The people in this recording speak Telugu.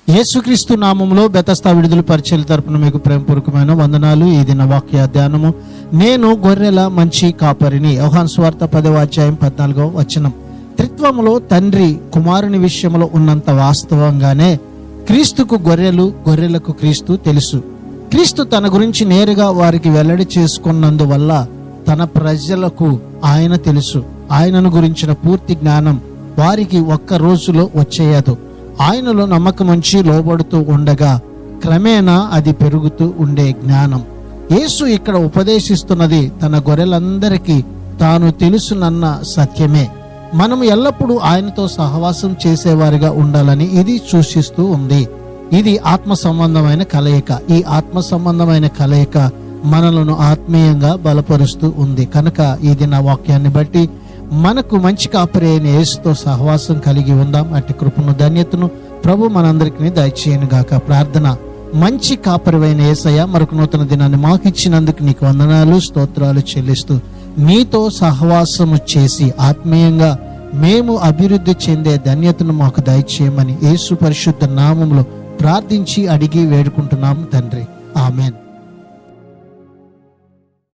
యేసుక్రీస్తు నామములో బెతస్తా విడుదల పరిచర్య తరపున మీకు ప్రేమపూర్వకమైన వందనాలు. ఈ దిన వాక్య ధ్యానము, నేను గొర్రెల మంచి కాపరిని. యోహాను సువార్త 10వ అధ్యాయం 14వ వచనం. త్రిత్వములో తండ్రి కుమారుని విషయంలో ఉన్నంత వాస్తవంగానే క్రీస్తుకు గొర్రెలు, గొర్రెలకు క్రీస్తు తెలుసు. క్రీస్తు తన గురించి నేరుగా వారికి వెల్లడి చేసుకున్నందువల్ల తన ప్రజలకు ఆయన తెలుసు. ఆయనను గురించిన పూర్తి జ్ఞానం వారికి ఒక్క రోజులో వచ్చేయదు. ఆయనలో నమ్మకం ఉంచి లోబడుతూ ఉండగా క్రమేణా అది పెరుగుతూ ఉండే జ్ఞానం. యేసు ఇక్కడ ఉపదేశిస్తున్నది తన గొర్రెలందరికీ తాను తెలుసునన్న సత్యమే. మనము ఎల్లప్పుడూ ఆయనతో సహవాసం చేసేవారిగా ఉండాలని ఇది సూచిస్తూ ఉంది. ఇది ఆత్మ సంబంధమైన కలయిక. ఈ ఆత్మ సంబంధమైన కలయిక మనలను ఆత్మీయంగా బలపరుస్తూ ఉంది. కనుక ఈ దిన వాక్యాన్ని బట్టి మనకు మంచి కాపరి అయిన యేసుతో సహవాసం కలిగి ఉందాం. అట్టి కృపను, ధన్యతను ప్రభు మనందరికీ దయచేయను గాక. ప్రార్థన. మంచి కాపరివైన యేసయ్య, మరొక నూతన దినాన్ని మాకు ఇచ్చినందుకు నీకు వందనాలు, స్తోత్రాలు చెల్లిస్తూ నీతో సహవాసము చేసి ఆత్మీయంగా మేము అభివృద్ధి చెందే ధన్యతను మాకు దయచేయమని యేసు పరిశుద్ధ నామములో ప్రార్థించి అడిగి వేడుకుంటున్నాము తండ్రి. ఆమెన్.